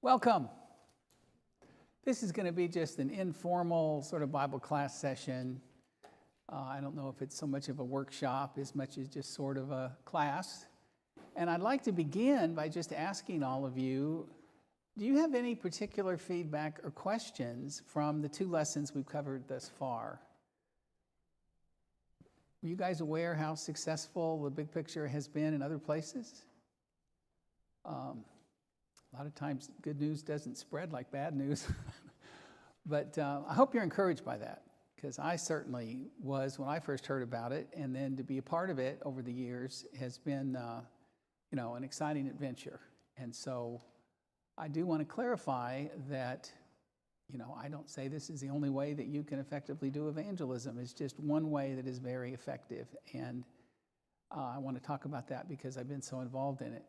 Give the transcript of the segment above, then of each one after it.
Welcome. This is going to be just an informal sort of Bible class session. I don't know if it's so much of a workshop as much as just sort of a class. And I'd like to begin by just asking all of you, do you have any particular feedback or questions from the two lessons we've covered thus far? Were you guys aware how successful the big picture has been in other places? A lot of times good news doesn't spread like bad news. But I hope you're encouraged by that, because I certainly was when I first heard about it, and then to be a part of it over the years has been an exciting adventure. And so I do want to clarify that I don't say this is the only way that you can effectively do evangelism. It's just one way that is very effective. And I want to talk about that because I've been so involved in it.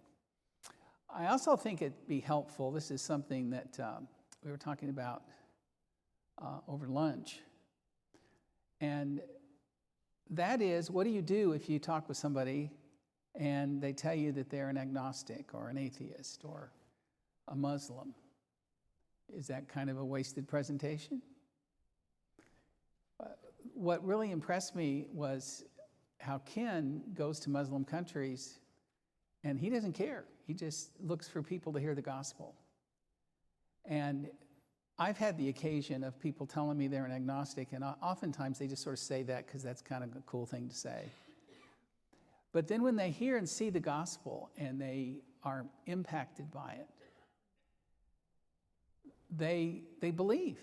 I also think it'd be helpful. This is something that we were talking about over lunch. And that is, what do you do if you talk with somebody and they tell you that they're an agnostic or an atheist or a Muslim? Is that kind of a wasted presentation? What really impressed me was how Ken goes to Muslim countries and he doesn't care. He just looks for people to hear the gospel. And I've had the occasion of people telling me they're an agnostic, and oftentimes they just sort of say that because that's kind of a cool thing to say. But then when they hear and see the gospel and they are impacted by it, they believe.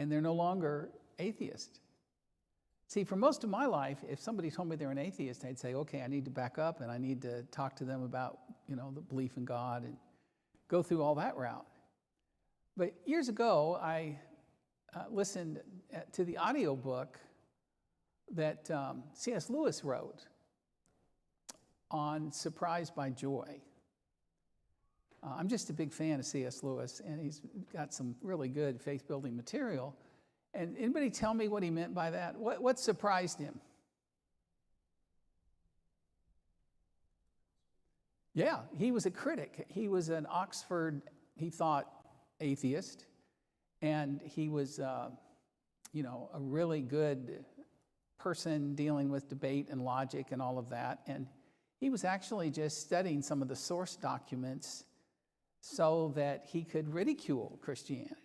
And they're no longer atheist. See, for most of my life, if somebody told me they're an atheist, I'd say, okay, I need to back up and I need to talk to them about, the belief in God and go through all that route. But years ago, I listened to the audiobook that C.S. Lewis wrote on Surprised by Joy. I'm just a big fan of C.S. Lewis, and he's got some really good faith-building material. And anybody tell me what he meant by that? What surprised him? Yeah, he was a critic. He was an Oxford, he thought, atheist. And he was, a really good person dealing with debate and logic and all of that. And he was actually just studying some of the source documents so that he could ridicule Christianity.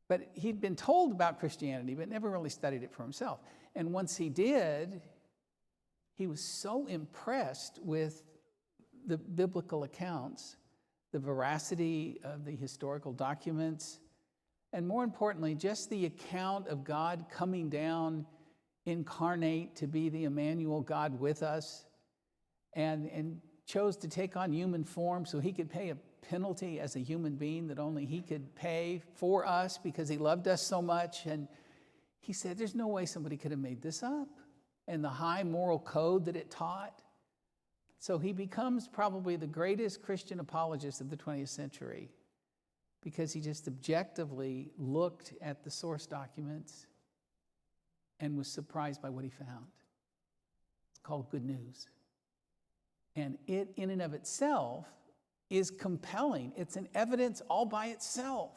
But he'd been told about Christianity, but never really studied it for himself. And once he did, he was so impressed with the biblical accounts, the veracity of the historical documents, and more importantly, just the account of God coming down incarnate to be the Emmanuel God with us, and chose to take on human form so he could pay a penalty as a human being that only he could pay for us because he loved us so much. And he said, there's no way somebody could have made this up, and the high moral code that it taught. So he becomes probably the greatest Christian apologist of the 20th century because he just objectively looked at the source documents and was surprised by what he found. It's called good news. And it, in and of itself, is compelling. It's an evidence all by itself.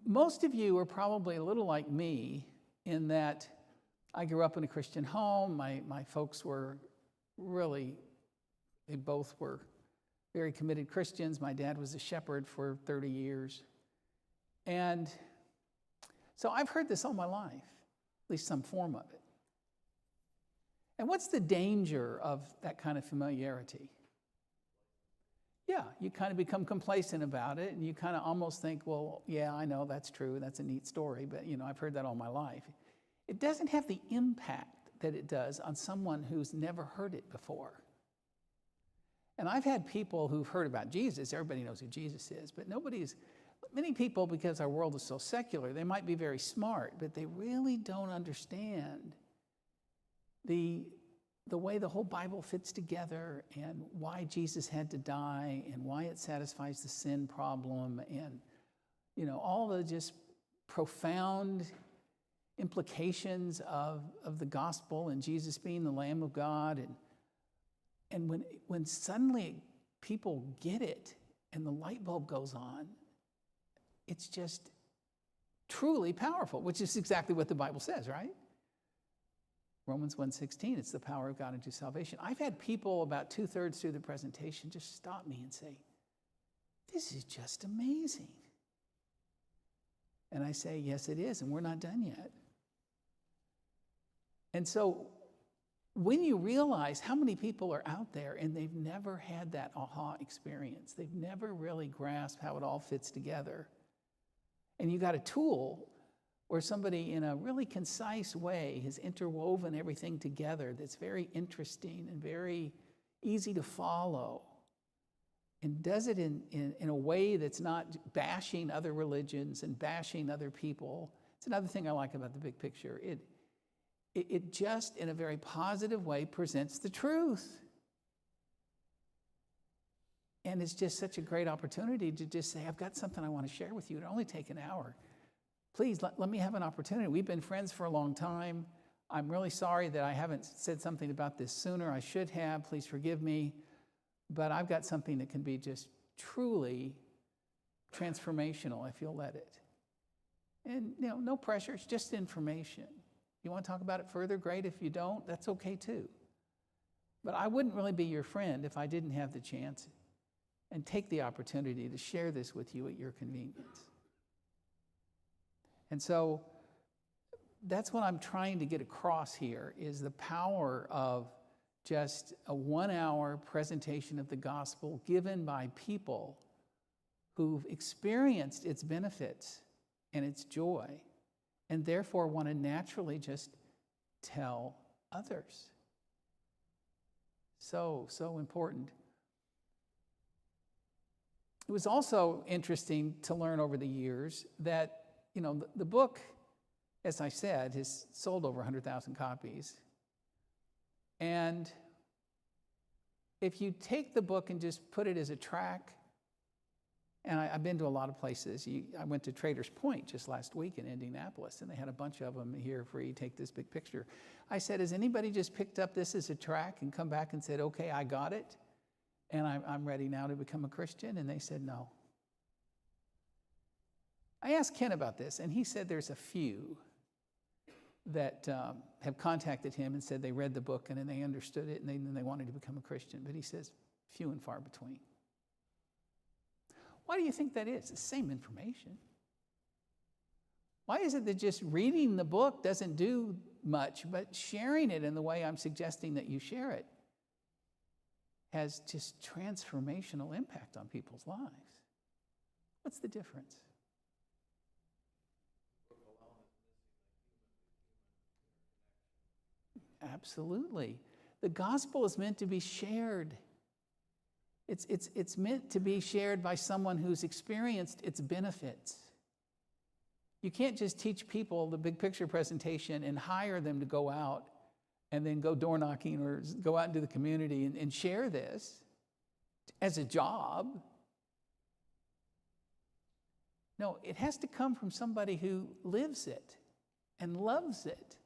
Most of you are probably a little like me in that I grew up in a Christian home. My folks were they both were very committed Christians. My dad was a shepherd for 30 years. And so I've heard this all my life, at least some form of it. And what's the danger of that kind of familiarity? Yeah, you kind of become complacent about it, and you kind of almost think, well, yeah, I know that's true. That's a neat story, but I've heard that all my life. It doesn't have the impact that it does on someone who's never heard it before. And I've had people who've heard about Jesus. Everybody knows who Jesus is, but many people, because our world is so secular, they might be very smart, but they really don't understand the way the whole Bible fits together and why Jesus had to die and why it satisfies the sin problem and, all the just profound implications of the gospel and Jesus being the Lamb of God. And when suddenly people get it and the light bulb goes on, it's just truly powerful, which is exactly what the Bible says, right? Romans 1:16, it's the power of God unto salvation. I've had people about 2/3 through the presentation just stop me and say, this is just amazing. And I say, yes, it is, and we're not done yet. And so when you realize how many people are out there and they've never had that aha experience, they've never really grasped how it all fits together, and you got a tool where somebody in a really concise way has interwoven everything together that's very interesting and very easy to follow, and does it in a way that's not bashing other religions and bashing other people. It's another thing I like about the big picture. It just, in a very positive way, presents the truth. And it's just such a great opportunity to just say, I've got something I want to share with you. It'll only take an hour. Please, let me have an opportunity. We've been friends for a long time. I'm really sorry that I haven't said something about this sooner. I should have. Please forgive me. But I've got something that can be just truly transformational if you'll let it. And, no pressure. It's just information. You want to talk about it further? Great. If you don't, that's okay too. But I wouldn't really be your friend if I didn't have the chance and take the opportunity to share this with you at your convenience. And so that's what I'm trying to get across here, is the power of just a 1-hour presentation of the gospel given by people who've experienced its benefits and its joy, and therefore want to naturally just tell others. So important. It was also interesting to learn over the years that, the book, as I said, has sold over 100,000 copies. And if you take the book and just put it as a track, and I've been to a lot of places. I went to Traders Point just last week in Indianapolis, and they had a bunch of them here for you. Take this big picture. I said, has anybody just picked up this as a track and come back and said, okay, I got it, and I'm ready now to become a Christian? And they said no. I asked Ken about this, and he said there's a few that have contacted him and said they read the book and then they understood it and then they wanted to become a Christian. But he says few and far between. Why do you think that is? It's the same information. Why is it that just reading the book doesn't do much, but sharing it in the way I'm suggesting that you share it has just transformational impact on people's lives? What's the difference? Absolutely. The gospel is meant to be shared. It's meant to be shared by someone who's experienced its benefits. You can't just teach people the big picture presentation and hire them to go out and then go door knocking or go out into the community and share this as a job. No, it has to come from somebody who lives it and loves it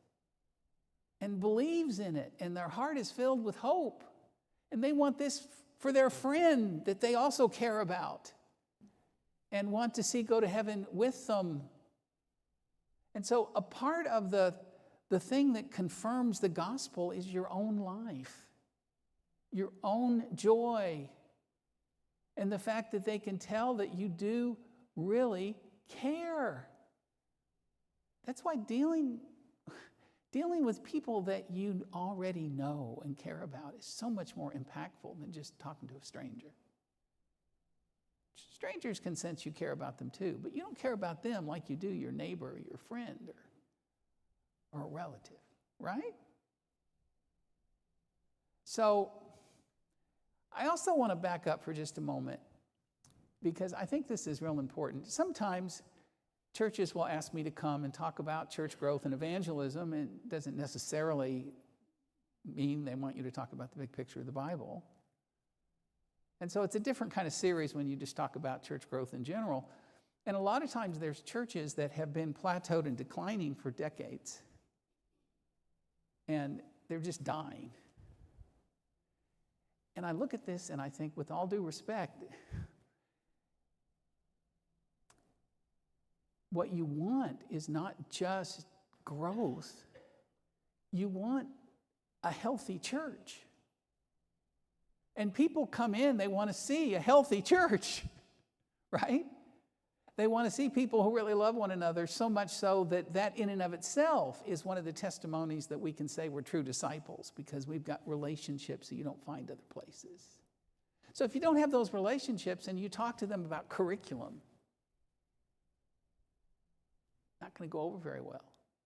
and believes in it, and their heart is filled with hope. And they want this for their friend that they also care about and want to see go to heaven with them. And so a part of the thing that confirms the gospel is your own life, your own joy, and the fact that they can tell that you do really care. That's why dealing with people that you already know and care about is so much more impactful than just talking to a stranger. Strangers can sense you care about them too, but you don't care about them like you do your neighbor or your friend or a relative, right? So I also want to back up for just a moment because I think this is real important. Sometimes churches will ask me to come and talk about church growth and evangelism, and it doesn't necessarily mean they want you to talk about the big picture of the Bible. And so it's a different kind of series when you just talk about church growth in general. And a lot of times there's churches that have been plateaued and declining for decades, and they're just dying. And I look at this and I think, with all due respect, what you want is not just growth. You want a healthy church. And people come in, they want to see a healthy church, right? They want to see people who really love one another, so much so that in and of itself is one of the testimonies that we can say we're true disciples, because we've got relationships that you don't find other places. So if you don't have those relationships and you talk to them about curriculum, not going to go over very well.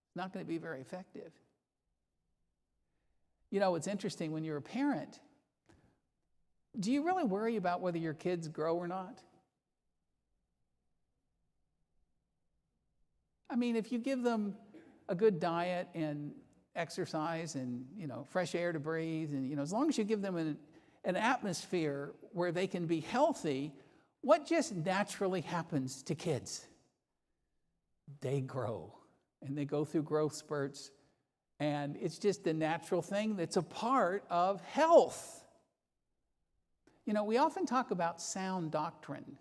It's not going to be very effective. You know, it's interesting, when you're a parent, do you really worry about whether your kids grow or not? I mean, if you give them a good diet and exercise and, fresh air to breathe, and, as long as you give them an atmosphere where they can be healthy, what just naturally happens to kids? They grow, and they go through growth spurts, and it's just the natural thing that's a part of health. We often talk about sound doctrine,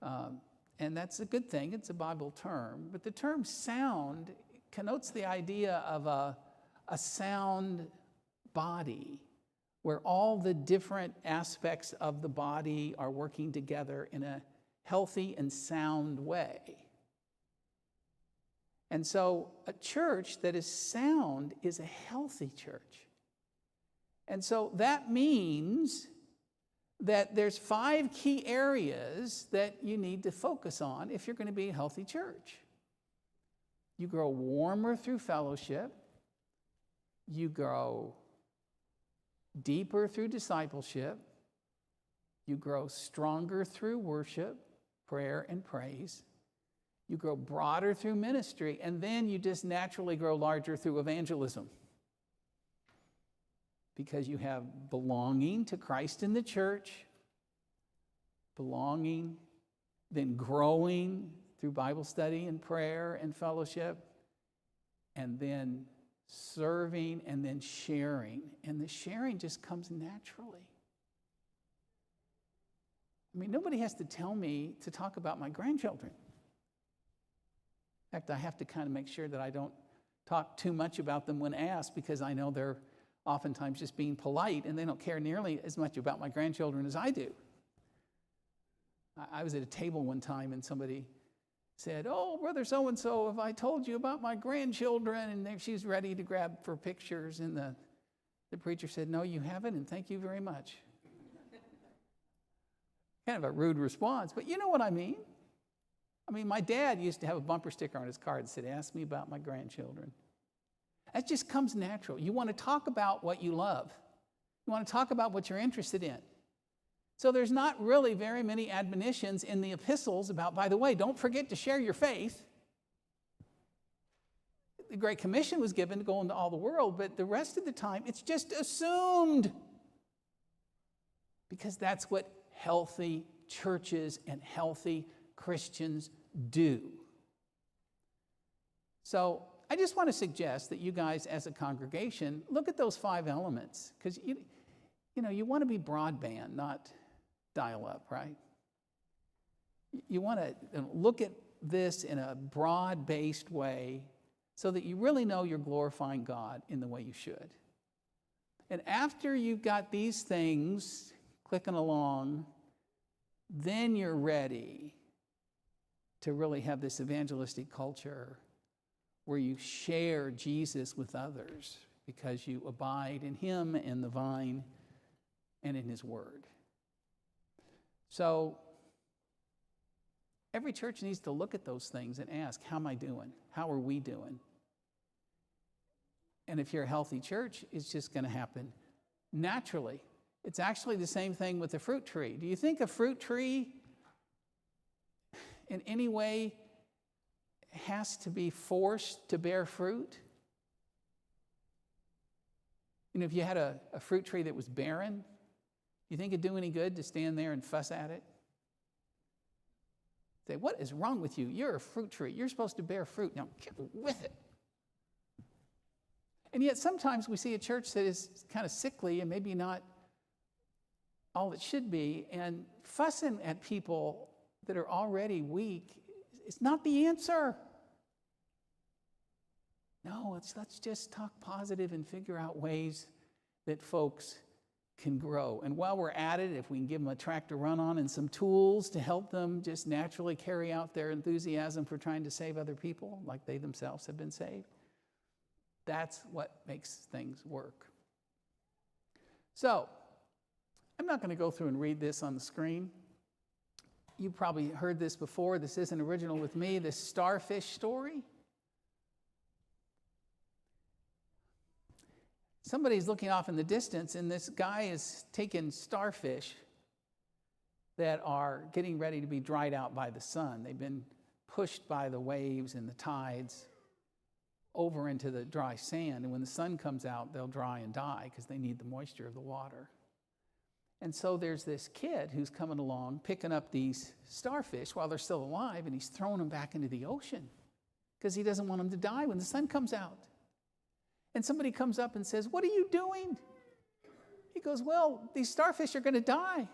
and that's a good thing. It's a Bible term, but the term sound connotes the idea of a sound body, where all the different aspects of the body are working together in a healthy and sound way. And so a church that is sound is a healthy church. And so that means that there's 5 key areas that you need to focus on if you're going to be a healthy church. You grow warmer through fellowship. You grow deeper through discipleship. You grow stronger through worship, prayer, and praise. You grow broader through ministry, and then you just naturally grow larger through evangelism, because you have belonging to Christ in the church, belonging, then growing through Bible study and prayer and fellowship, and then serving, and then sharing. And the sharing just comes naturally. I mean, nobody has to tell me to talk about my grandchildren. In fact, I have to kind of make sure that I don't talk too much about them when asked, because I know they're oftentimes just being polite, and they don't care nearly as much about my grandchildren as I do. I was at a table one time, and somebody said, "Oh, Brother so-and-so, have I told you about my grandchildren?" And she's ready to grab for pictures, and the preacher said, "No, you haven't, and thank you very much." Kind of a rude response, but you know what I mean. I mean, my dad used to have a bumper sticker on his car that said, "Ask me about my grandchildren." That just comes natural. You want to talk about what you love. You want to talk about what you're interested in. So there's not really very many admonitions in the epistles about, by the way, don't forget to share your faith. The Great Commission was given to go into all the world, but the rest of the time, it's just assumed. Because that's what healthy churches and healthy Christians do. So I just want to suggest that you guys as a congregation look at those 5 elements, because you want to be broadband, not dial-up, right? You want to look at this in a broad-based way so that you really know you're glorifying God in the way you should. And after you've got these things clicking along, then you're ready to really have this evangelistic culture where you share Jesus with others because you abide in him and the vine and in his word. So every church needs to look at those things and ask, how am I doing? How are we doing? And if you're a healthy church, it's just going to happen naturally. It's actually the same thing with the fruit tree. Do you think a fruit tree in any way has to be forced to bear fruit? If you had a fruit tree that was barren, you think it'd do any good to stand there and fuss at it? Say, what is wrong with you? You're a fruit tree. You're supposed to bear fruit. Now get with it. And yet sometimes we see a church that is kind of sickly and maybe not all it should be, and fussing at people that are already weak is not the answer. No, let's just talk positive and figure out ways that folks can grow. And while we're at it, if we can give them a track to run on and some tools to help them just naturally carry out their enthusiasm for trying to save other people, like they themselves have been saved, that's what makes things work. So, I'm not going to go through and read this on the screen. You've probably heard this before. This isn't original with me, this starfish story. Somebody's looking off in the distance, and this guy is taking starfish that are getting ready to be dried out by the sun. They've been pushed by the waves and the tides over into the dry sand. And when the sun comes out, they'll dry and die because they need the moisture of the water. And so there's this kid who's coming along, picking up these starfish while they're still alive, and he's throwing them back into the ocean because he doesn't want them to die when the sun comes out. And somebody comes up and says, "What are you doing?" He goes, "Well, these starfish are going to die.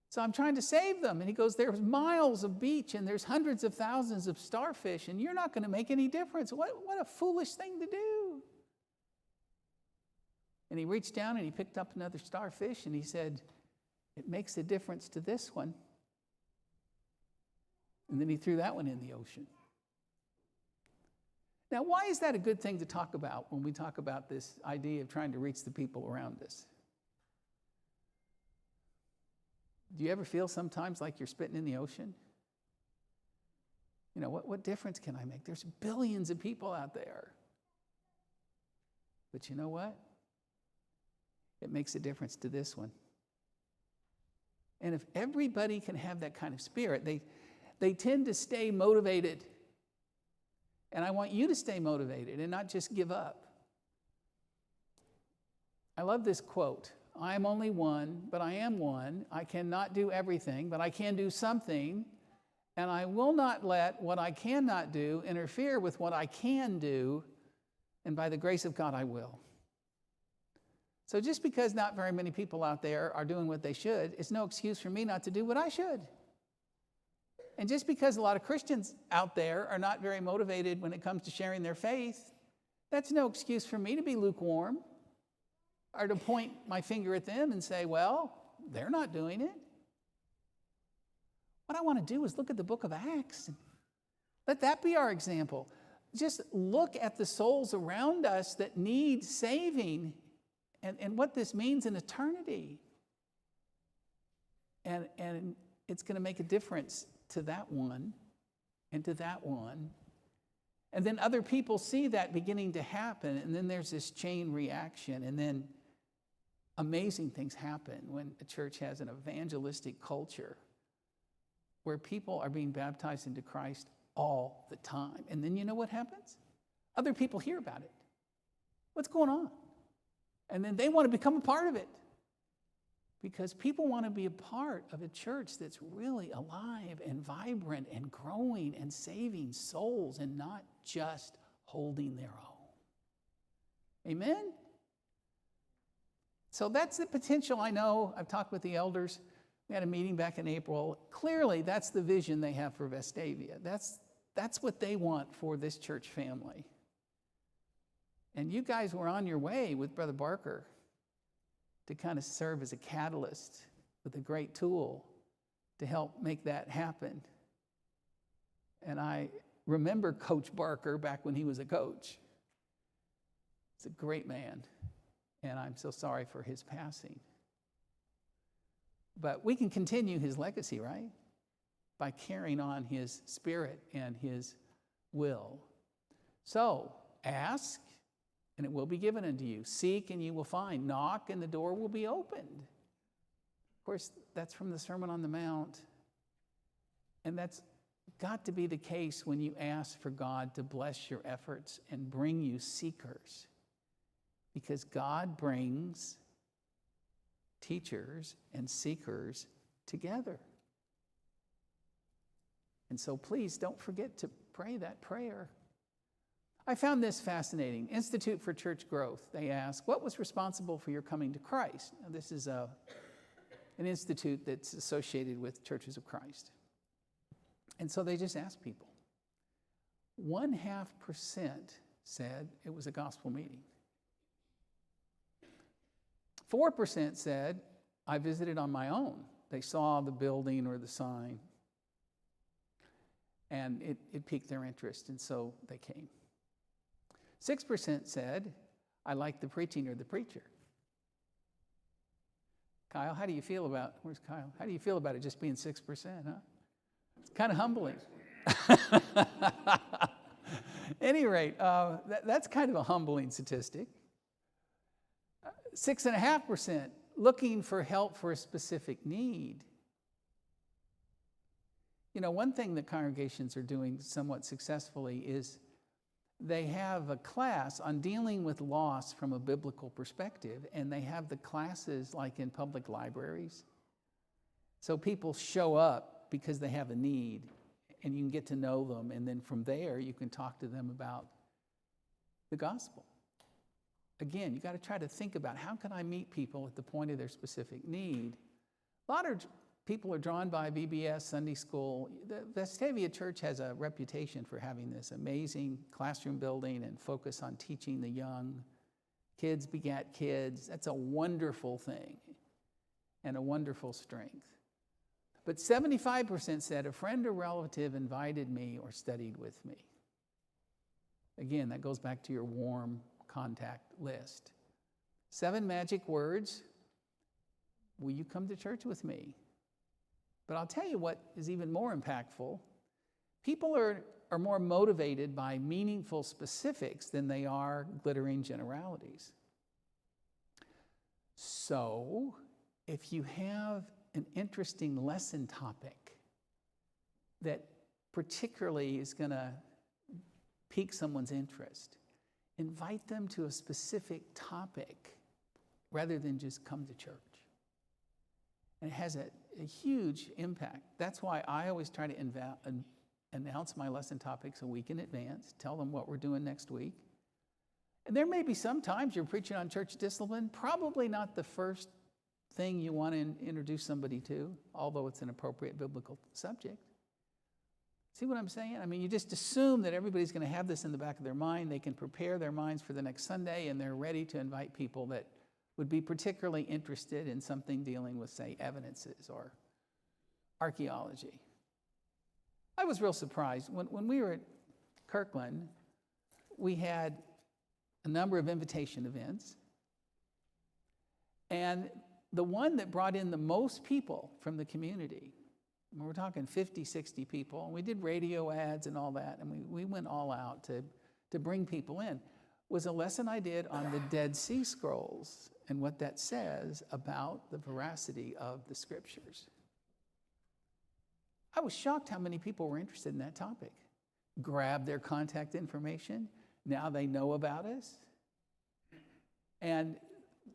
So I'm trying to save them." And he goes, "There's miles of beach and there's hundreds of thousands of starfish, and you're not going to make any difference. What a foolish thing to do." And he reached down and he picked up another starfish and he said, "It makes a difference to this one." And then he threw that one in the ocean. Now, why is that a good thing to talk about when we talk about this idea of trying to reach the people around us? Do you ever feel sometimes like you're spitting in the ocean? You know, what difference can I make? There's billions of people out there. But you know what? It makes a difference to this one. And if everybody can have that kind of spirit, they tend to stay motivated. And I want you to stay motivated and not just give up. I love this quote. "I am only one, but I am one. I cannot do everything, but I can do something. And I will not let what I cannot do interfere with what I can do. And by the grace of God, I will." So just because not very many people out there are doing what they should, it's no excuse for me not to do what I should. And just because a lot of Christians out there are not very motivated when it comes to sharing their faith, that's no excuse for me to be lukewarm or to point my finger at them and say, "Well, they're not doing it." What I want to do is look at the book of Acts. And let that be our example. Just look at the souls around us that need saving and what this means in eternity. And it's going to make a difference to that one and to that one. And then other people see that beginning to happen, and then there's this chain reaction, and then amazing things happen when a church has an evangelistic culture where people are being baptized into Christ all the time. And then you know what happens? Other people hear about it. What's going on? And then they want to become a part of it. Because people want to be a part of a church that's really alive and vibrant and growing and saving souls and not just holding their own. Amen? So that's the potential. I know I've talked with the elders. We had a meeting back in April. Clearly, that's the vision they have for Vestavia. That's what they want for this church family. And you guys were on your way with Brother Barker to kind of serve as a catalyst with a great tool to help make that happen. And I remember Coach Barker back when he was a coach. He's a great man, and I'm so sorry for his passing. But we can continue his legacy, right? By carrying on his spirit and his will. So, ask, and it will be given unto you. Seek, and you will find. Knock, and the door will be opened. Of course, that's from the Sermon on the Mount. And that's got to be the case when you ask for God to bless your efforts and bring you seekers. Because God brings teachers and seekers together. And so please don't forget to pray that prayer. I found this fascinating. Institute for Church Growth, they ask, what was responsible for your coming to Christ? Now, this is a an institute that's associated with Churches of Christ. And so they just asked people. 0.5% said it was a gospel meeting. 4% said, I visited on my own. They saw the building or the sign, and it piqued their interest, and so they came. 6% said, I liked the preaching or the preacher. Kyle, how do you feel about, where's Kyle? How do you feel about it just being 6%, huh? It's kind of humbling. At any rate, that's kind of a humbling statistic. 6.5% looking for help for a specific need. You know, one thing that congregations are doing somewhat successfully is they have a class on dealing with loss from a biblical perspective, and they have the classes like in public libraries. So people show up because they have a need, and you can get to know them, and then from there you can talk to them about the gospel. Again, you got to try to think about how can I meet people at the point of their specific need. A lot of people are drawn by VBS, Sunday school. The Vestavia Church has a reputation for having this amazing classroom building and focus on teaching the young. Kids begat kids. That's a wonderful thing and a wonderful strength. But 75% said a friend or relative invited me or studied with me. Again, that goes back to your warm contact list. 7 magic words. Will you come to church with me? But I'll tell you what is even more impactful. People are more motivated by meaningful specifics than they are glittering generalities. So, if you have an interesting lesson topic that particularly is going to pique someone's interest, invite them to a specific topic rather than just come to church. And it has a huge impact. That's why I always try to announce my lesson topics a week in advance, tell them what we're doing next week. And there may be some times you're preaching on church discipline, probably not the first thing you want to introduce somebody to, although it's an appropriate biblical subject. See what I'm saying? I mean, you just assume that everybody's going to have this in the back of their mind. They can prepare their minds for the next Sunday, and they're ready to invite people that would be particularly interested in something dealing with, say, evidences or archaeology. I was real surprised. When we were at Kirkland, we had a number of invitation events. And the one that brought in the most people from the community, we're talking 50, 60 people, and we did radio ads and all that, and we went all out to bring people in, was a lesson I did on the Dead Sea Scrolls and what that says about the veracity of the scriptures. I was shocked how many people were interested in that topic. Grabbed their contact information. Now they know about us. And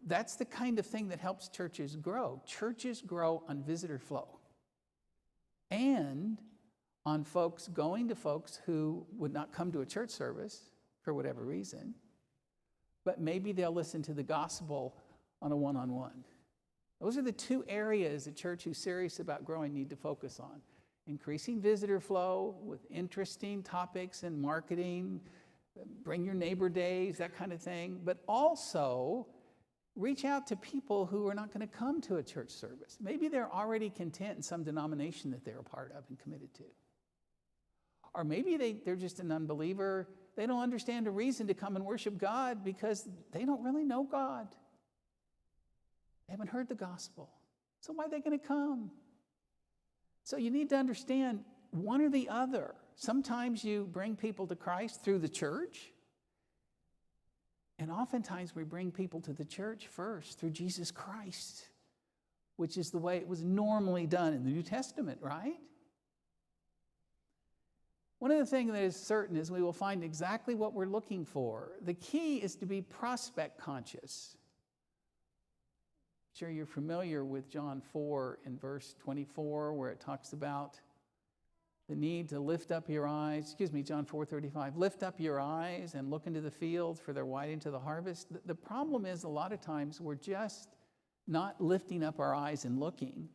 that's the kind of thing that helps churches grow. Churches grow on visitor flow and on folks going to folks who would not come to a church service for whatever reason, but maybe they'll listen to the gospel on a one-on-one. Those are the 2 areas a church who's serious about growing need to focus on. Increasing visitor flow with interesting topics and marketing, bring your neighbor days, that kind of thing, but also reach out to people who are not going to come to a church service. Maybe they're already content in some denomination that they're a part of and committed to. Or maybe they're just an unbeliever. They don't understand a reason to come and worship God because they don't really know God. They haven't heard the gospel. So why are they going to come? So you need to understand one or the other. Sometimes you bring people to Christ through the church. And oftentimes we bring people to the church first through Jesus Christ, which is the way it was normally done in the New Testament, right? One of the things that is certain is we will find exactly what we're looking for. The key is to be prospect conscious. I'm sure you're familiar with John 4 in verse 24, where it talks about the need to lift up your eyes. John 4:35. Lift up your eyes and look into the fields, for they're white into the harvest. The problem is a lot of times we're just not lifting up our eyes and looking.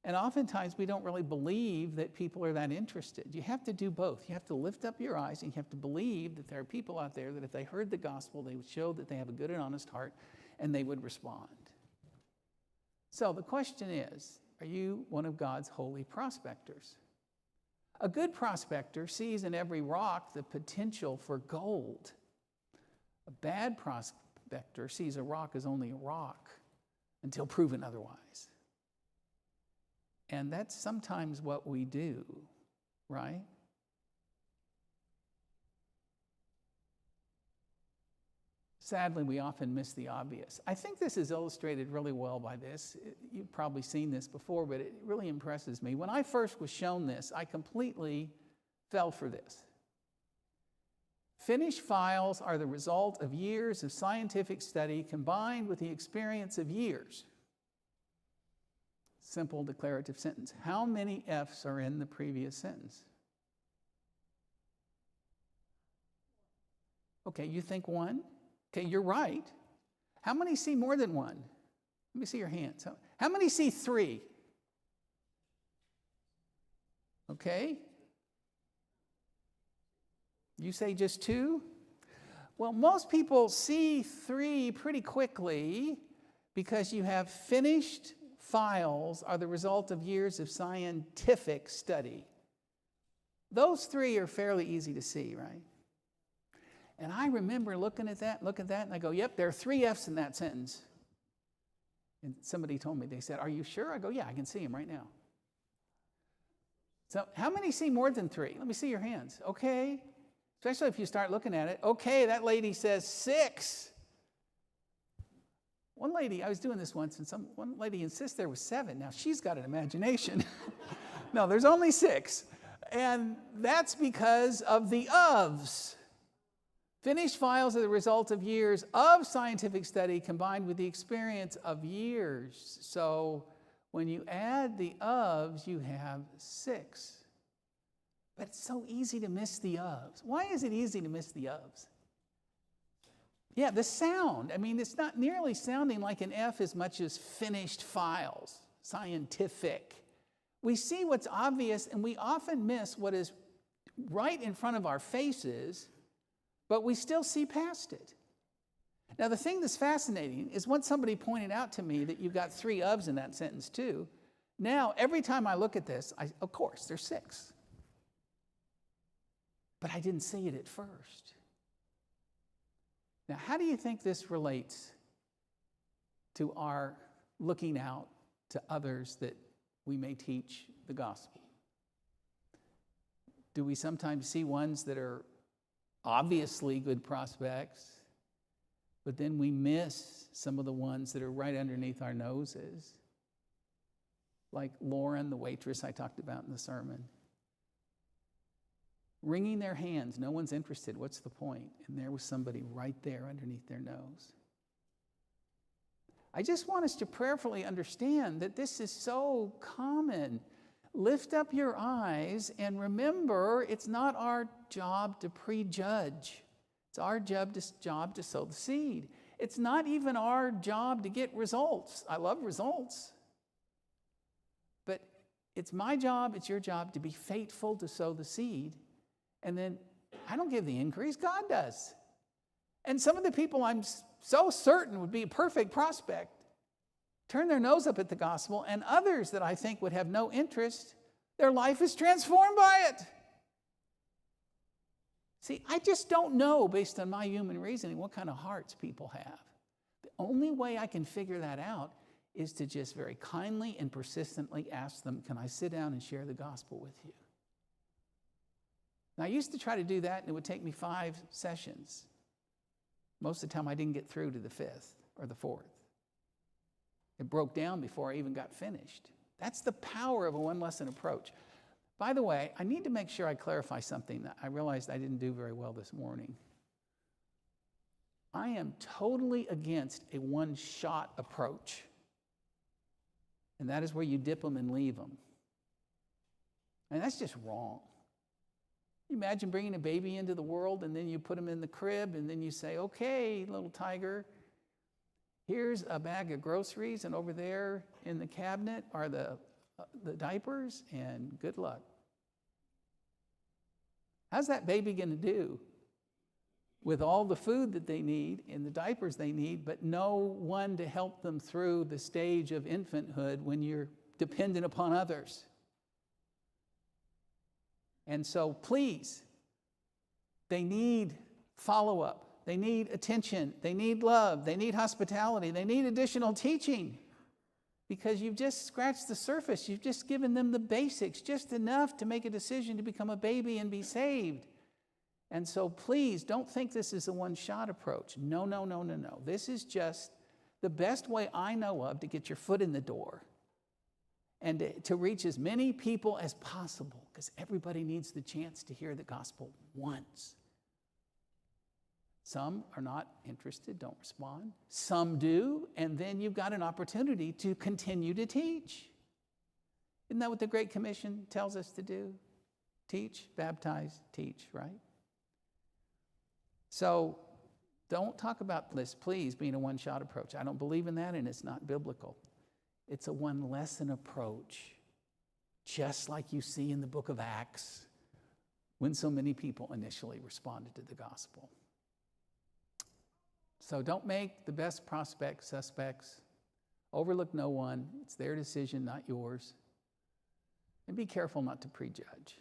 And oftentimes we don't really believe that people are that interested. You have to do both. You have to lift up your eyes and you have to believe that there are people out there that if they heard the gospel, they would show that they have a good and honest heart and they would respond. So the question is, are you one of God's holy prospectors? A good prospector sees in every rock the potential for gold. A bad prospector sees a rock as only a rock until proven otherwise. And that's sometimes what we do, right? Sadly, we often miss the obvious. I think this is illustrated really well by this. You've probably seen this before, but it really impresses me. When I first was shown this, I completely fell for this. Finished files are the result of years of scientific study combined with the experience of years. Simple declarative sentence. How many F's are in the previous sentence? Okay, you think one? Okay, you're right. How many see more than one? Let me see your hands. How many see three? Okay. You say just two? Well, most people see three pretty quickly because you have finished files are the result of years of scientific study. Those three are fairly easy to see, right? And I remember looking at that, and I go, yep, there are 3 F's in that sentence. And somebody told me, they said, are you sure? I go, yeah, I can see them right now. So how many see more than 3? Let me see your hands. Okay. Especially if you start looking at it. Okay, that lady says 6. One lady, I was doing this once, and one lady insists there was 7. Now, she's got an imagination. No, there's only 6. And that's because of the ofs. Finished files are the result of years of scientific study combined with the experience of years. So when you add the ofs, you have 6. But it's so easy to miss the ofs. Why is it easy to miss the ofs? Yeah, the sound. I mean, it's not nearly sounding like an F as much as finished files, scientific. We see what's obvious, and we often miss what is right in front of our faces, but we still see past it. Now, the thing that's fascinating is once somebody pointed out to me that you've got 3 ofs in that sentence too, now every time I look at this, of course, there's 6. But I didn't see it at first. Now, how do you think this relates to our looking out to others that we may teach the gospel? Do we sometimes see ones that are obviously good prospects, but then we miss some of the ones that are right underneath our noses? Like Lauren, the waitress I talked about in the sermon. Wringing their hands, no one's interested, what's the point? And there was somebody right there underneath their nose. I just want us to prayerfully understand that this is so common. Lift up your eyes and remember it's not our job to prejudge. It's our job to sow the seed. It's not even our job to get results. I love results. But it's my job, it's your job to be faithful to sow the seed. And then I don't give the increase, God does. And some of the people I'm so certain would be a perfect prospect turn their nose up at the gospel, and others that I think would have no interest, their life is transformed by it. See, I just don't know, based on my human reasoning, what kind of hearts people have. The only way I can figure that out is to just very kindly and persistently ask them, can I sit down and share the gospel with you? Now, I used to try to do that, and it would take me 5 sessions. Most of the time, I didn't get through to the 5th or the 4th. It broke down before I even got finished. That's the power of a one-lesson approach. By the way, I need to make sure I clarify something that I realized I didn't do very well this morning. I am totally against a one-shot approach. And that is where you dip them and leave them. And that's just wrong. You imagine bringing a baby into the world and then you put him in the crib and then you say, okay, little tiger, Here's a bag of groceries, and over there in the cabinet are the diapers, and good luck. How's that baby going to do with all the food that they need and the diapers they need, but no one to help them through the stage of infanthood when you're dependent upon others? And so please, they need follow-up. They need attention. They need love. They need hospitality. They need additional teaching, because you've just scratched the surface. You've just given them the basics, just enough to make a decision to become a baby and be saved. And so please don't think this is a one-shot approach. No, no, no, no, no. This is just the best way I know of to get your foot in the door and to reach as many people as possible, because everybody needs the chance to hear the gospel once. Some are not interested, don't respond. Some do, and then you've got an opportunity to continue to teach. Isn't that what the Great Commission tells us to do? Teach, baptize, teach, right? So don't talk about this, please, being a one-shot approach. I don't believe in that, and it's not biblical. It's a one-lesson approach, just like you see in the book of Acts when so many people initially responded to the gospel. So don't make the best prospects suspects. Overlook no one. It's their decision, not yours. And be careful not to prejudge.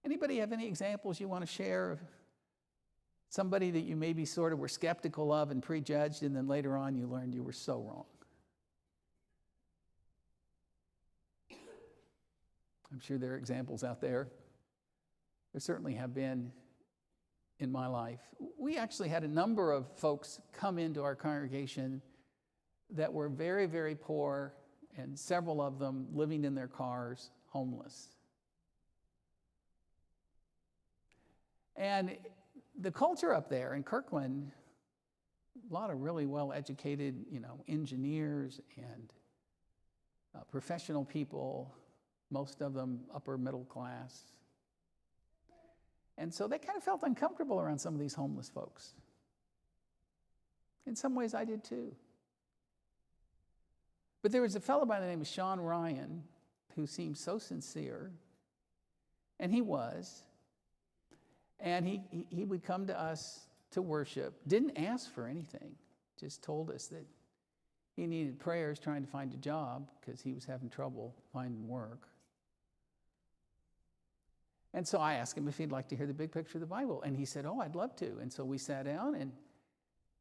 Anybody have any examples you want to share of somebody that you maybe sort of were skeptical of and prejudged, and then later on you learned you were so wrong? I'm sure there are examples out there. There certainly have been in my life. We actually had a number of folks come into our congregation that were very, very poor, and several of them living in their cars, homeless. And the culture up there in Kirkland, a lot of really well-educated, engineers and professional people, most of them upper middle class. And so they kind of felt uncomfortable around some of these homeless folks. In some ways, I did too. But there was a fellow by the name of Sean Ryan who seemed so sincere, and he was. And he would come to us to worship, didn't ask for anything, just told us that he needed prayers trying to find a job because he was having trouble finding work. And so I asked him if he'd like to hear the big picture of the Bible. And he said, "Oh, I'd love to." And so we sat down, and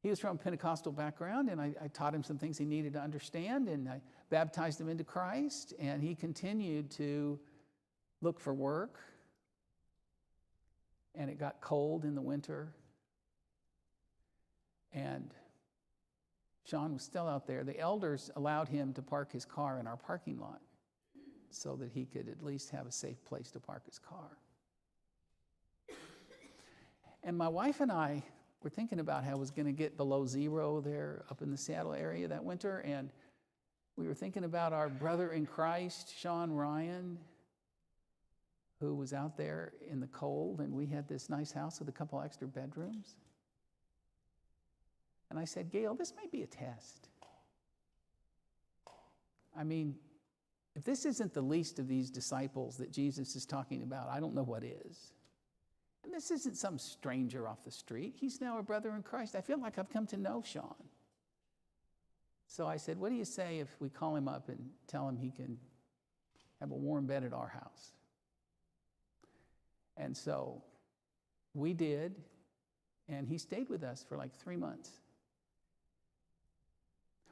he was from a Pentecostal background, and I taught him some things he needed to understand, and I baptized him into Christ, and he continued to look for work. And it got cold in the winter. And Sean was still out there. The elders allowed him to park his car in our parking lot so that he could at least have a safe place to park his car. And my wife and I were thinking about how it was going to get below zero there up in the Seattle area that winter. And we were thinking about our brother in Christ, Sean Ryan, who was out there in the cold, and we had this nice house with a couple extra bedrooms. And I said, "Gail, this may be a test. I mean, if this isn't the least of these disciples that Jesus is talking about, I don't know what is. And this isn't some stranger off the street. He's now a brother in Christ. I feel like I've come to know Sean." So I said, "What do you say if we call him up and tell him he can have a warm bed at our house?" And so we did, and he stayed with us for like 3 months.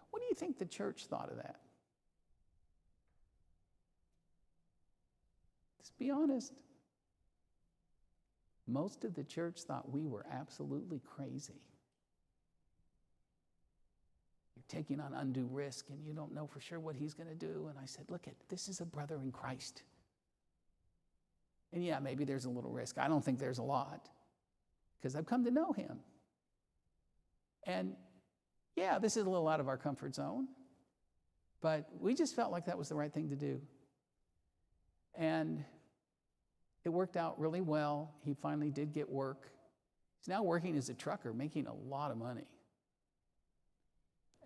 What do you think the church thought of that? Let's be honest. Most of the church thought we were absolutely crazy. You're taking on undue risk, and you don't know for sure what he's going to do. And I said, "Look, this is a brother in Christ. And yeah, maybe there's a little risk. I don't think there's a lot, because I've come to know him. And yeah, this is a little out of our comfort zone, but we just felt like that was the right thing to do. And it worked out really well. He finally did get work. He's now working as a trucker, making a lot of money.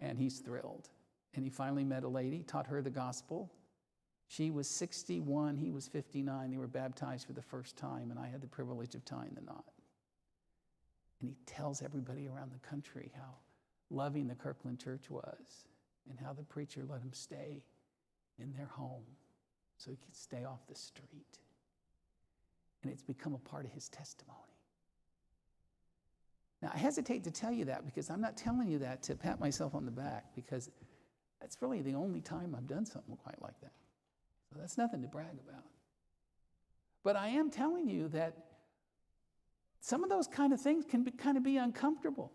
And he's thrilled. And he finally met a lady, taught her the gospel. She was 61, he was 59. They were baptized for the first time, and I had the privilege of tying the knot. And he tells everybody around the country how loving the Kirkland Church was and how the preacher let him stay in their home so he could stay off the street. And it's become a part of his testimony. Now, I hesitate to tell you that because I'm not telling you that to pat myself on the back, because that's really the only time I've done something quite like that. So that's nothing to brag about. But I am telling you that some of those kind of things can be uncomfortable.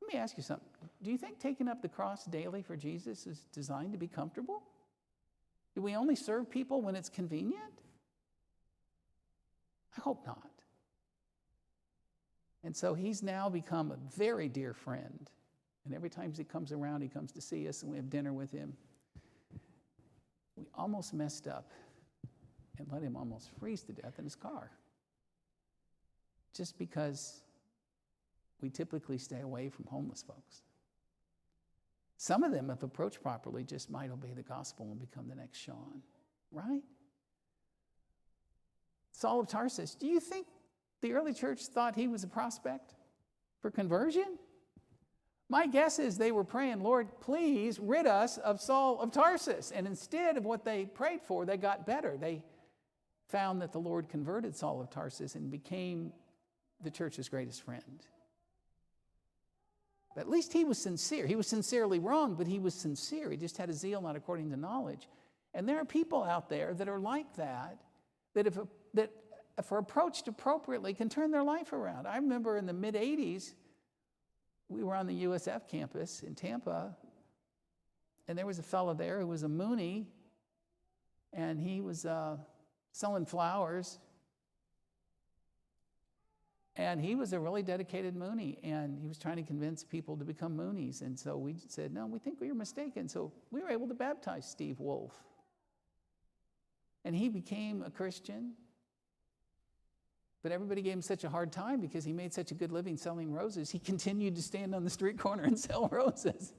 Let me ask you something. Do you think taking up the cross daily for Jesus is designed to be comfortable? Do we only serve people when it's convenient? I hope not. And so he's now become a very dear friend. And every time he comes around, he comes to see us and we have dinner with him. We almost messed up and let him almost freeze to death in his car. Just because we typically stay away from homeless folks. Some of them, if approached properly, just might obey the gospel and become the next Sean, right? Saul of Tarsus, do you think the early church thought he was a prospect for conversion? My guess is they were praying, Lord, please rid us of Saul of Tarsus. And instead of what they prayed for, they got better. They found that the Lord converted Saul of Tarsus and became the church's greatest friend. But at least he was sincere. He was sincerely wrong, but he was sincere. He just had a zeal not according to knowledge. And there are people out there that are like that if approached appropriately, can turn their life around. I remember in the mid-'80s, we were on the USF campus in Tampa, and there was a fellow there who was a Moonie, and he was selling flowers. And he was a really dedicated Moonie, and he was trying to convince people to become Moonies. And so we said, no, we think we were mistaken. So we were able to baptize Steve Wolf. And he became a Christian. But everybody gave him such a hard time because he made such a good living selling roses. He continued to stand on the street corner and sell roses.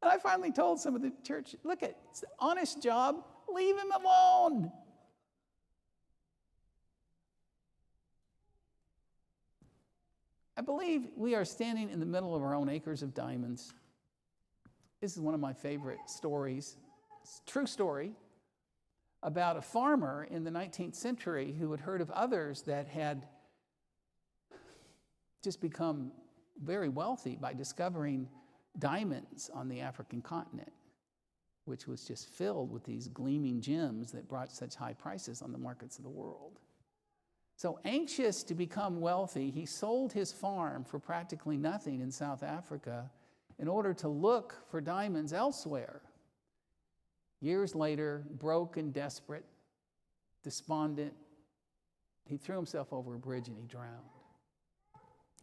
And I finally told some of the church, look, it's an honest job. Leave him alone. I believe we are standing in the middle of our own acres of diamonds. This is one of my favorite stories. It's a true story about a farmer in the 19th century who had heard of others that had just become very wealthy by discovering diamonds on the African continent, which was just filled with these gleaming gems that brought such high prices on the markets of the world. So anxious to become wealthy, he sold his farm for practically nothing in South Africa in order to look for diamonds elsewhere. Years later, broke and desperate, despondent, he threw himself over a bridge and he drowned.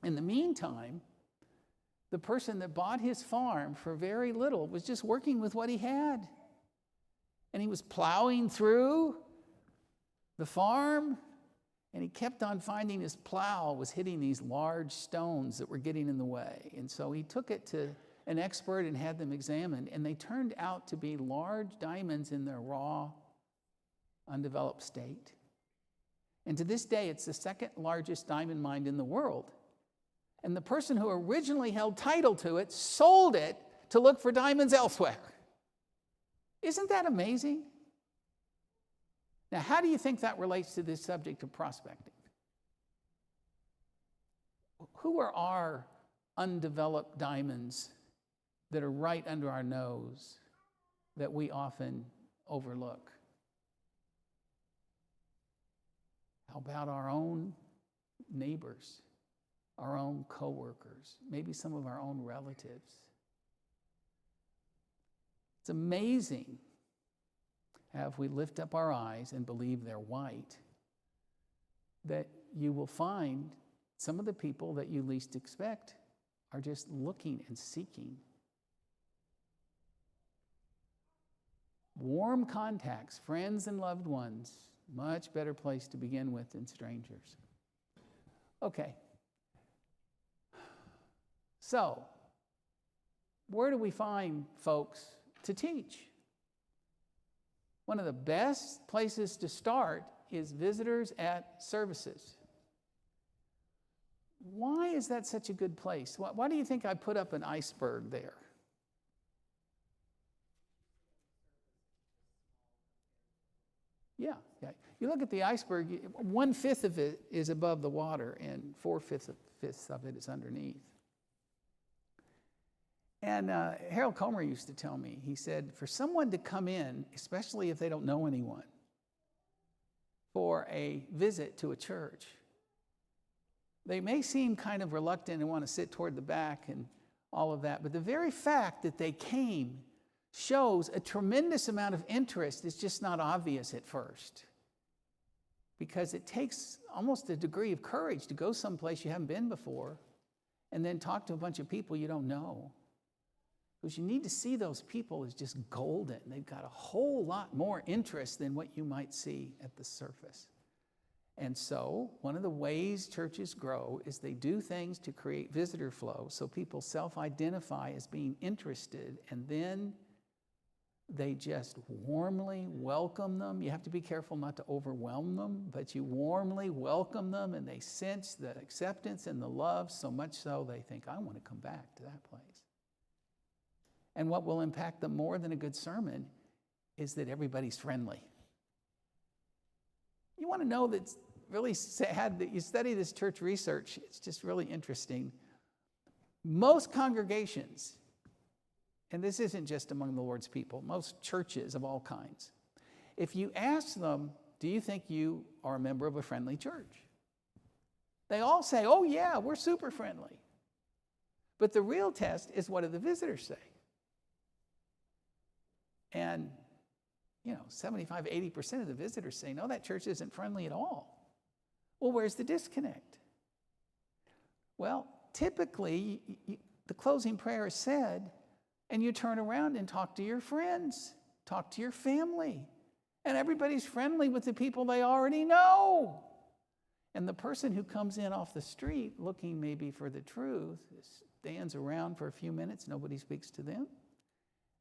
In the meantime, the person that bought his farm for very little was just working with what he had. And he was plowing through the farm, and he kept on finding his plow was hitting these large stones that were getting in the way. And so he took it to an expert and had them examined, and they turned out to be large diamonds in their raw, undeveloped state. And to this day, it's the second largest diamond mine in the world. And the person who originally held title to it sold it to look for diamonds elsewhere. Isn't that amazing? Now, how do you think that relates to this subject of prospecting? Who are our undeveloped diamonds that are right under our nose that we often overlook? How about our own neighbors, our own coworkers, maybe some of our own relatives? It's amazing how if we lift up our eyes and believe they're white, that you will find some of the people that you least expect are just looking and seeking. Warm contacts, friends and loved ones, much better place to begin with than strangers. Okay. So, where do we find folks to teach? One of the best places to start is visitors at services. Why is that such a good place? Why do you think I put up an iceberg there? Yeah. You look at the iceberg, 1/5 of it is above the water and 4/5 of it is underneath. And Harold Comer used to tell me, he said, for someone to come in, especially if they don't know anyone, for a visit to a church, they may seem kind of reluctant and want to sit toward the back and all of that, but the very fact that they came shows a tremendous amount of interest. It's just not obvious at first, because it takes almost a degree of courage to go someplace you haven't been before and then talk to a bunch of people you don't know. Because you need to see those people as just golden. They've got a whole lot more interest than what you might see at the surface. And so one of the ways churches grow is they do things to create visitor flow so people self-identify as being interested, and then they just warmly welcome them. You have to be careful not to overwhelm them, but you warmly welcome them, and they sense the acceptance and the love, so much so they think, I want to come back to that place. And what will impact them more than a good sermon is that everybody's friendly. You want to know that's really sad that you study this church research. It's just really interesting. Most congregations, and this isn't just among the Lord's people, most churches of all kinds, if you ask them, do you think you are a member of a friendly church? They all say, oh yeah, we're super friendly. But the real test is, what do the visitors say? And 75, 80% of the visitors say, no, that church isn't friendly at all. Well, where's the disconnect? Well, typically, the closing prayer is said, and you turn around and talk to your friends, talk to your family, and everybody's friendly with the people they already know. And the person who comes in off the street looking maybe for the truth stands around for a few minutes, nobody speaks to them,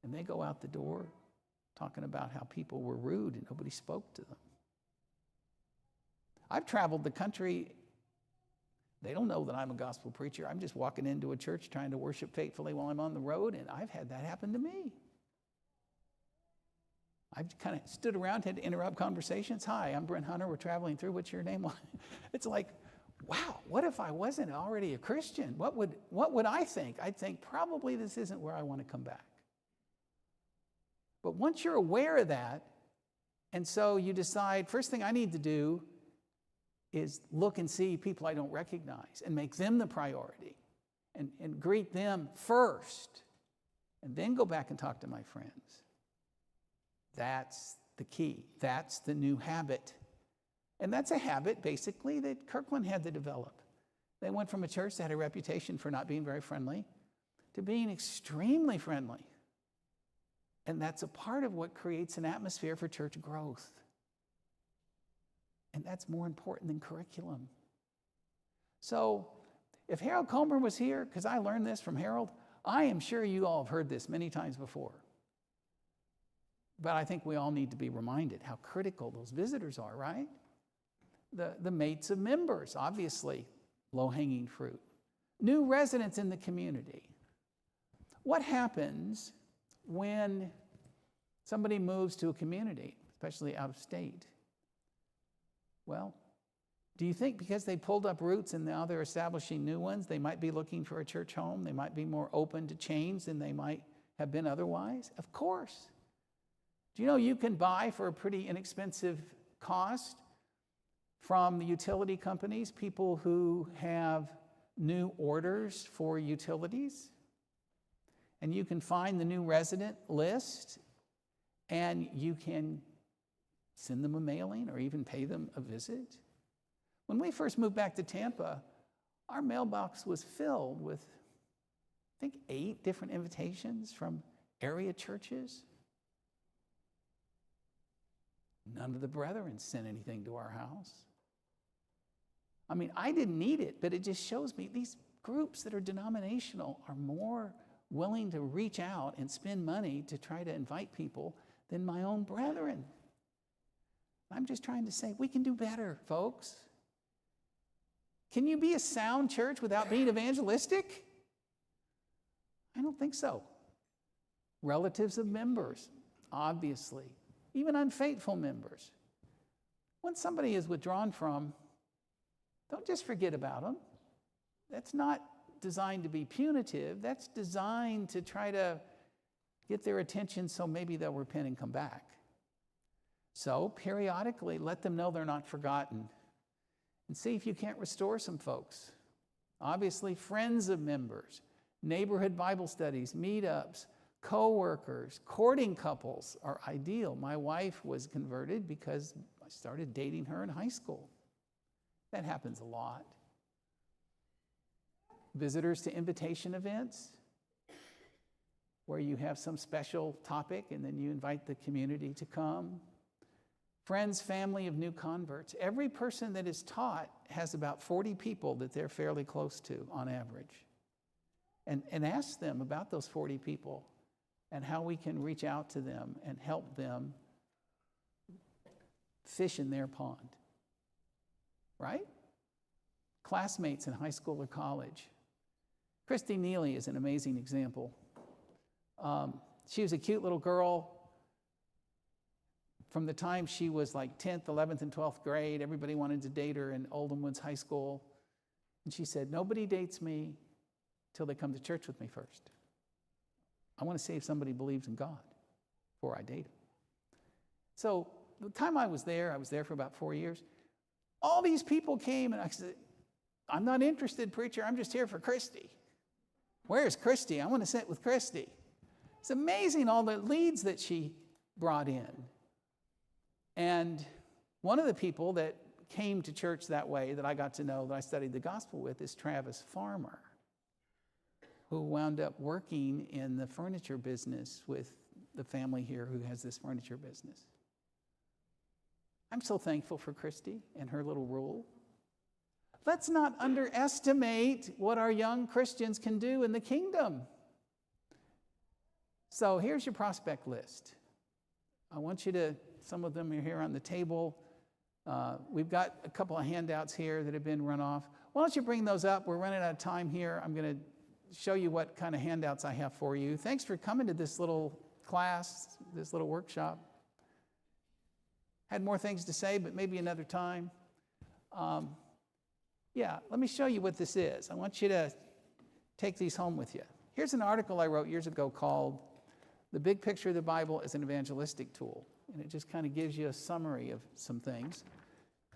and they go out the door talking about how people were rude and nobody spoke to them. I've traveled the country. They don't know that I'm a gospel preacher. I'm just walking into a church trying to worship faithfully while I'm on the road, and I've had that happen to me. I've kind of stood around, had to interrupt conversations. Hi, I'm Brent Hunter. We're traveling through. What's your name? It's like, wow, what if I wasn't already a Christian? What would I think? I'd think probably this isn't where I want to come back. But once you're aware of that, and so you decide, first thing I need to do is look and see people I don't recognize and make them the priority and greet them first, and then go back and talk to my friends. That's the key. That's the new habit. And that's a habit, basically, that Kirkland had to develop. They went from a church that had a reputation for not being very friendly to being extremely friendly. And that's a part of what creates an atmosphere for church growth. And that's more important than curriculum. So if Harold Comer was here, because I learned this from Harold, I am sure you all have heard this many times before. But I think we all need to be reminded how critical those visitors are, right? The mates of members, obviously, low-hanging fruit. New residents in the community. What happens when somebody moves to a community, especially out of state? Well, do you think because they pulled up roots and now they're establishing new ones, they might be looking for a church home? They might be more open to change than they might have been otherwise? Of course. Do you know you can buy for a pretty inexpensive cost from the utility companies, people who have new orders for utilities? And you can find the new resident list, and you can send them a mailing or even pay them a visit. When we first moved back to Tampa, our mailbox was filled with, I think, 8 different invitations from area churches. None of the brethren sent anything to our house. I mean, I didn't need it, but it just shows me these groups that are denominational are more willing to reach out and spend money to try to invite people than my own brethren. I'm just trying to say we can do better, folks. Can you be a sound church without being evangelistic? I don't think so. Relatives of members, obviously, even unfaithful members. When somebody is withdrawn from, don't just forget about them. That's not designed to be punitive. That's designed to try to get their attention so maybe they'll repent and come back. So periodically, let them know they're not forgotten. And see if you can't restore some folks. Obviously, friends of members, neighborhood Bible studies, meetups, co-workers, courting couples are ideal. My wife was converted because I started dating her in high school. That happens a lot. Visitors to invitation events, where you have some special topic and then you invite the community to come. Friends, family of new converts. Every person that is taught has about 40 people that they're fairly close to on average. And ask them about those 40 people and how we can reach out to them and help them fish in their pond. Right? Classmates in high school or college. Christy Neely is an amazing example. She was a cute little girl. From the time she was like 10th, 11th, and 12th grade, everybody wanted to date her in Oldham Woods High School. And she said, nobody dates me till they come to church with me first. I want to see if somebody believes in God before I date them. So the time I was there for about 4 years. All these people came and I said, I'm not interested, preacher. I'm just here for Christy. Where's Christy? I want to sit with Christy. It's amazing all the leads that she brought in. And one of the people that came to church that way that I got to know, that I studied the gospel with, is Travis Farmer, who wound up working in the furniture business with the family here who has this furniture business. I'm so thankful for Christy and her little rule. Let's not underestimate what our young Christians can do in the kingdom. So here's your prospect list. I want you to, some of them are here on the table. We've got a couple of handouts here that have been run off. Why don't you bring those up? We're running out of time here. I'm going to show you what kind of handouts I have for you. Thanks for coming to this little class, this little workshop. Had more things to say, but maybe another time. Let me show you what this is. I want you to take these home with you. Here's an article I wrote years ago called "The Big Picture of the Bible as an Evangelistic Tool." And it just kind of gives you a summary of some things.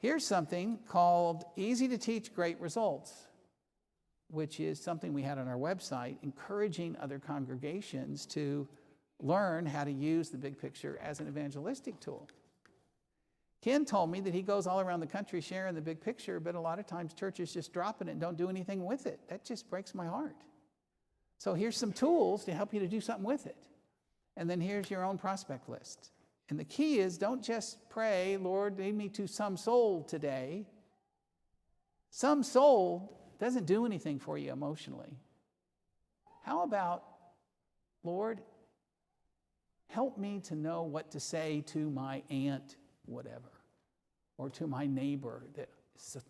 Here's something called "Easy to Teach, Great Results," which is something we had on our website, encouraging other congregations to learn how to use the big picture as an evangelistic tool. Ken told me that he goes all around the country sharing the big picture, but a lot of times churches just drop it and don't do anything with it. That just breaks my heart. So here's some tools to help you to do something with it. And then here's your own prospect list. And the key is, don't just pray, Lord, lead me to some soul today. Some soul doesn't do anything for you emotionally. How about, Lord, help me to know what to say to my aunt, whatever, or to my neighbor that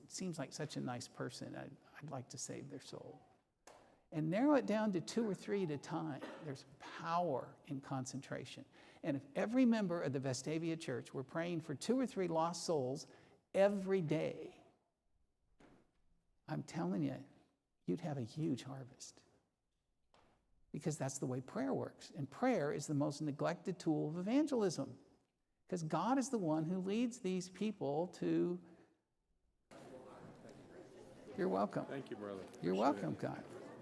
seems like such a nice person. I'd like to save their soul. And narrow it down to 2 or 3 at a time. There's power in concentration. And if every member of the Vestavia Church were praying for 2 or 3 lost souls every day, I'm telling you, you'd have a huge harvest. Because that's the way prayer works. And prayer is the most neglected tool of evangelism. Because God is the one who leads these people to... You're welcome. Thank you, brother. You're welcome, God.